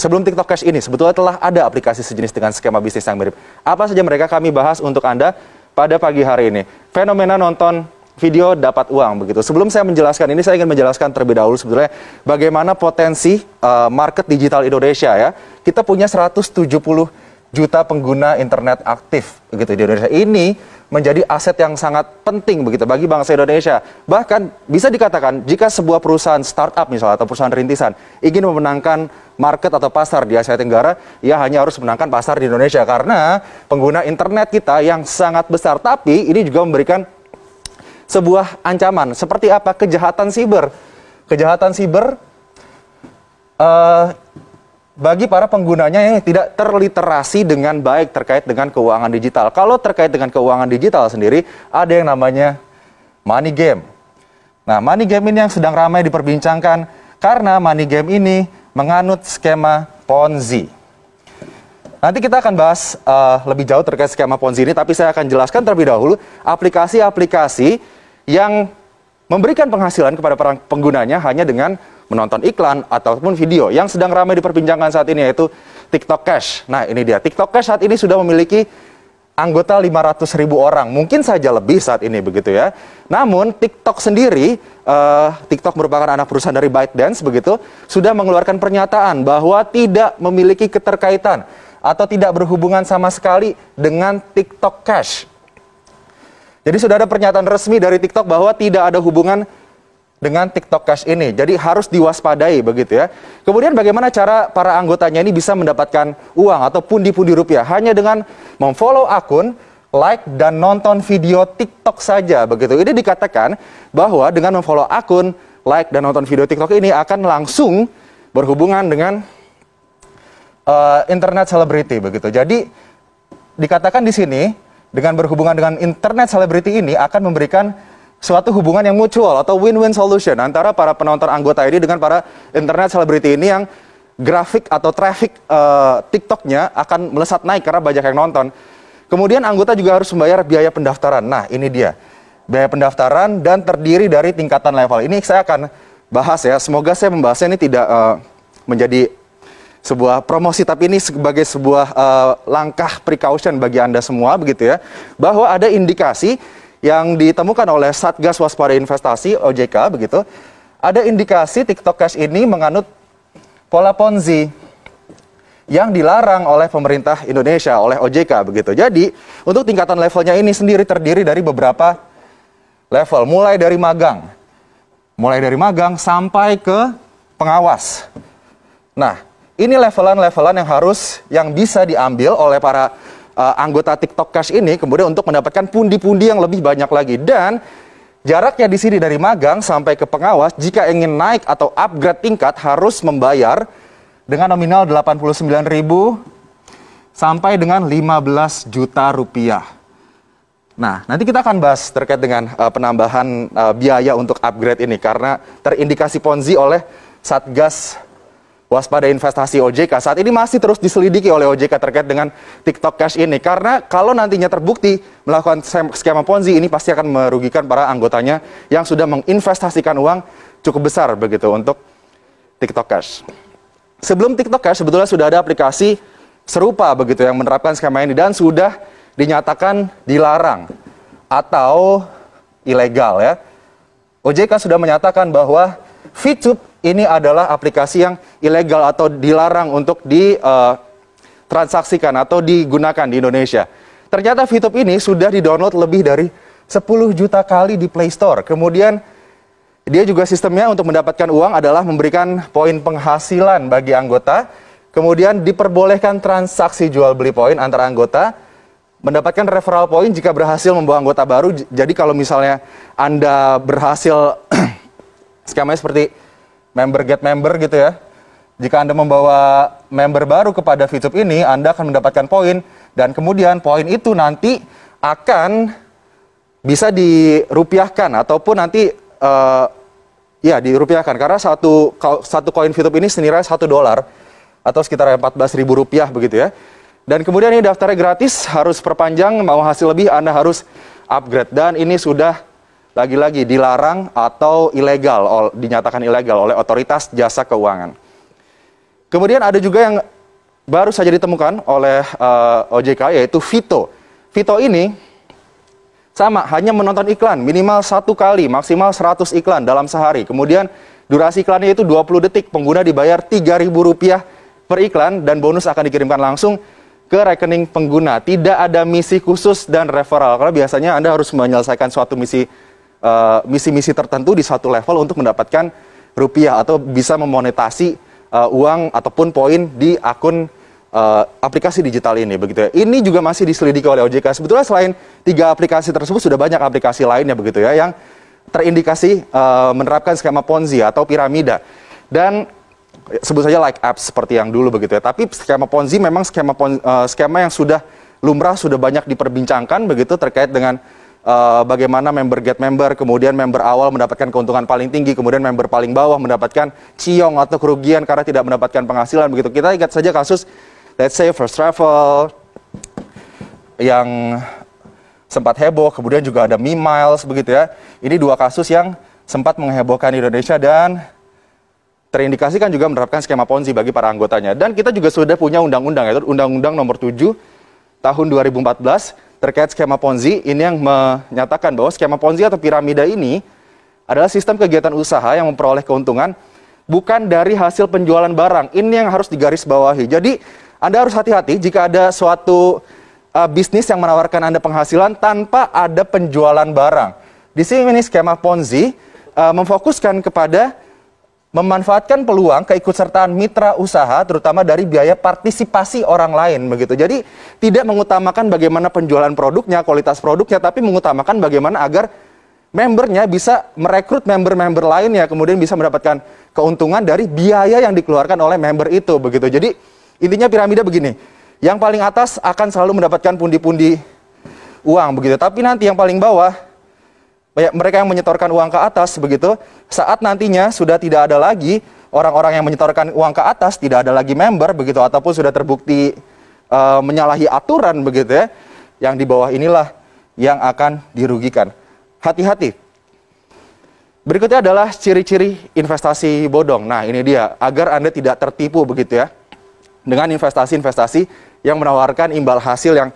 sebelum TikTok Cash ini sebetulnya telah ada aplikasi sejenis dengan skema bisnis yang mirip. Apa saja mereka kami bahas untuk Anda pada pagi hari ini. Fenomena nonton video dapat uang begitu. Sebelum saya menjelaskan ini, saya ingin menjelaskan terlebih dahulu sebetulnya bagaimana potensi market digital Indonesia ya. Kita punya 170 juta pengguna internet aktif begitu di Indonesia. Ini menjadi aset yang sangat penting begitu bagi bangsa Indonesia. Bahkan bisa dikatakan jika sebuah perusahaan startup misalnya atau perusahaan rintisan ingin memenangkan market atau pasar di Asia Tenggara, ia hanya harus menangkan pasar di Indonesia karena pengguna internet kita yang sangat besar. Tapi ini juga memberikan sebuah ancaman. Seperti apa? Kejahatan siber. Kejahatan siber bagi para penggunanya yang tidak terliterasi dengan baik terkait dengan keuangan digital. Kalau terkait dengan keuangan digital sendiri, ada yang namanya money game. Nah, money game ini yang sedang ramai diperbincangkan karena money game ini menganut skema Ponzi. Nanti kita akan bahas lebih jauh terkait skema Ponzi ini, tapi saya akan jelaskan terlebih dahulu aplikasi-aplikasi yang memberikan penghasilan kepada para penggunanya hanya dengan menonton iklan ataupun video. Yang sedang ramai diperbincangkan saat ini yaitu TikTok Cash. Nah, ini dia. TikTok Cash saat ini sudah memiliki anggota 500.000 orang. Mungkin saja lebih saat ini begitu ya. Namun TikTok sendiri, TikTok merupakan anak perusahaan dari ByteDance begitu, sudah mengeluarkan pernyataan bahwa tidak memiliki keterkaitan atau tidak berhubungan sama sekali dengan TikTok Cash. Jadi sudah ada pernyataan resmi dari TikTok bahwa tidak ada hubungan dengan TikTok Cash ini. Jadi harus diwaspadai begitu ya. Kemudian bagaimana cara para anggotanya ini bisa mendapatkan uang atau pundi-pundi rupiah? Hanya dengan memfollow akun, like, dan nonton video TikTok saja begitu. Ini dikatakan bahwa dengan memfollow akun, like, dan nonton video TikTok ini akan langsung berhubungan dengan internet celebrity begitu. Jadi dikatakan di sini dengan berhubungan dengan internet celebrity ini akan memberikan suatu hubungan yang mutual atau win-win solution antara para penonton anggota ini dengan para internet celebrity ini yang grafik atau traffic TikToknya akan melesat naik karena banyak yang nonton. Kemudian anggota juga harus membayar biaya pendaftaran. Nah, ini dia. Biaya pendaftaran dan terdiri dari tingkatan level. Ini saya akan bahas ya. Semoga saya membahasnya ini tidak menjadi sebuah promosi, tapi ini sebagai sebuah langkah precaution bagi Anda semua begitu ya. Bahwa ada indikasi yang ditemukan oleh Satgas Waspada Investasi OJK begitu, ada indikasi TikTok Cash ini menganut pola Ponzi yang dilarang oleh pemerintah Indonesia, oleh OJK begitu. Jadi untuk tingkatan levelnya ini sendiri terdiri dari beberapa level, mulai dari magang sampai ke pengawas. Nah, ini levelan-levelan yang bisa diambil oleh para anggota TikTok Cash ini kemudian untuk mendapatkan pundi-pundi yang lebih banyak lagi. Dan jaraknya di sini dari magang sampai ke pengawas, jika ingin naik atau upgrade tingkat harus membayar dengan nominal 89.000 sampai dengan 15 juta rupiah. Nah, nanti kita akan bahas terkait dengan penambahan biaya untuk upgrade ini karena terindikasi Ponzi oleh Satgas Waspada Investasi OJK. Saat ini masih terus diselidiki oleh OJK terkait dengan TikTok Cash ini. Karena kalau nantinya terbukti melakukan skema Ponzi ini pasti akan merugikan para anggotanya yang sudah menginvestasikan uang cukup besar begitu untuk TikTok Cash. Sebelum TikTok Cash sebetulnya sudah ada aplikasi serupa begitu yang menerapkan skema ini dan sudah dinyatakan dilarang atau ilegal ya. OJK sudah menyatakan bahwa VTube ini adalah aplikasi yang ilegal atau dilarang untuk ditransaksikan atau digunakan di Indonesia. Ternyata VTube ini sudah di-download lebih dari 10 juta kali di Play Store. Kemudian dia juga sistemnya untuk mendapatkan uang adalah memberikan poin penghasilan bagi anggota. Kemudian diperbolehkan transaksi jual beli poin antara anggota. Mendapatkan referral point jika berhasil membawa anggota baru. Jadi kalau misalnya Anda berhasil skemanya seperti member get member gitu ya. Jika Anda membawa member baru kepada VTube ini, Anda akan mendapatkan poin dan kemudian poin itu nanti akan bisa dirupiahkan ataupun nanti dirupiahkan karena satu koin VTube ini senilai $1 atau sekitar 14.000 rupiah begitu ya. Dan kemudian ini daftarnya gratis, harus perpanjang, mau hasil lebih Anda harus upgrade dan ini sudah lagi-lagi dilarang atau ilegal, dinyatakan ilegal oleh otoritas jasa keuangan. Kemudian ada juga yang baru saja ditemukan oleh OJK, yaitu Vito. Vito ini sama, hanya menonton iklan minimal 1 kali, maksimal 100 iklan dalam sehari. Kemudian durasi iklannya itu 20 detik, pengguna dibayar Rp3.000 per iklan, dan bonus akan dikirimkan langsung ke rekening pengguna. Tidak ada misi khusus dan referral, karena biasanya Anda harus menyelesaikan suatu misi tertentu di satu level untuk mendapatkan rupiah atau bisa memonetasi uang ataupun poin di akun aplikasi digital ini, begitu ya. Ini juga masih diselidiki oleh OJK. Sebetulnya selain 3 aplikasi tersebut sudah banyak aplikasi lainnya, begitu ya, yang terindikasi menerapkan skema Ponzi atau piramida. Dan sebut saja like apps seperti yang dulu, begitu ya. Tapi skema Ponzi memang skema yang sudah lumrah, sudah banyak diperbincangkan, begitu, terkait dengan bagaimana member get member, kemudian member awal mendapatkan keuntungan paling tinggi, kemudian member paling bawah mendapatkan ciong atau kerugian karena tidak mendapatkan penghasilan, begitu. Kita ingat saja kasus, let's say, First Travel yang sempat heboh, kemudian juga ada Miles, begitu ya. Ini 2 kasus yang sempat menghebohkan Indonesia dan terindikasikan juga menerapkan skema Ponzi bagi para anggotanya. Dan kita juga sudah punya undang-undang, yaitu Undang-Undang Nomor 7 Tahun 2014 terkait skema Ponzi. Ini yang menyatakan bahwa skema Ponzi atau piramida ini adalah sistem kegiatan usaha yang memperoleh keuntungan bukan dari hasil penjualan barang. Ini yang harus digarisbawahi. Jadi Anda harus hati-hati jika ada suatu bisnis yang menawarkan Anda penghasilan tanpa ada penjualan barang. Di sini skema Ponzi memfokuskan kepada memanfaatkan peluang keikutsertaan mitra usaha, terutama dari biaya partisipasi orang lain, begitu. Jadi tidak mengutamakan bagaimana penjualan produknya, kualitas produknya, tapi mengutamakan bagaimana agar membernya bisa merekrut member-member lainnya, kemudian bisa mendapatkan keuntungan dari biaya yang dikeluarkan oleh member itu, begitu. Jadi intinya piramida begini, yang paling atas akan selalu mendapatkan pundi-pundi uang, begitu. Tapi nanti yang paling bawah, mereka yang menyetorkan uang ke atas, begitu, saat nantinya sudah tidak ada lagi orang-orang yang menyetorkan uang ke atas, tidak ada lagi member, begitu, ataupun sudah terbukti menyalahi aturan, begitu ya, yang di bawah inilah yang akan dirugikan. Hati-hati. Berikutnya adalah ciri-ciri investasi bodong. Nah, ini dia, agar Anda tidak tertipu, begitu ya, dengan investasi-investasi yang menawarkan imbal hasil yang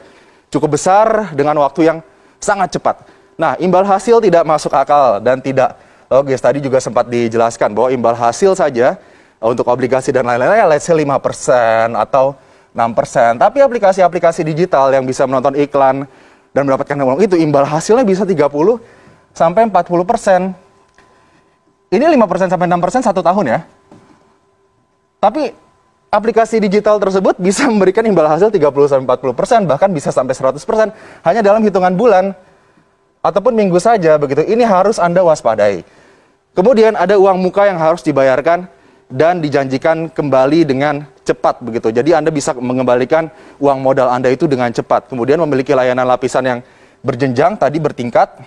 cukup besar dengan waktu yang sangat cepat. Nah, imbal hasil tidak masuk akal dan tidak logis. Tadi juga sempat dijelaskan bahwa imbal hasil saja untuk obligasi dan lain-lain, let's say 5% atau 6%. Tapi aplikasi-aplikasi digital yang bisa menonton iklan dan mendapatkan uang itu, imbal hasilnya bisa 30 sampai 40%. Ini 5% sampai 6% 1 tahun ya. Tapi aplikasi digital tersebut bisa memberikan imbal hasil 30 sampai 40%, bahkan bisa sampai 100% hanya dalam hitungan bulan ataupun minggu saja, begitu. Ini harus Anda waspadai. Kemudian ada uang muka yang harus dibayarkan dan dijanjikan kembali dengan cepat, begitu. Jadi Anda bisa mengembalikan uang modal Anda itu dengan cepat. Kemudian memiliki layanan lapisan yang berjenjang, tadi bertingkat.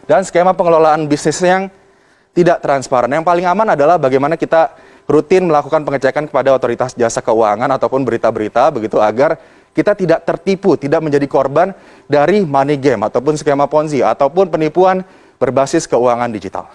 Dan skema pengelolaan bisnis yang tidak transparan. Yang paling aman adalah bagaimana kita rutin melakukan pengecekan kepada otoritas jasa keuangan ataupun berita-berita, begitu, agar kita tidak tertipu, tidak menjadi korban dari money game ataupun skema Ponzi ataupun penipuan berbasis keuangan digital.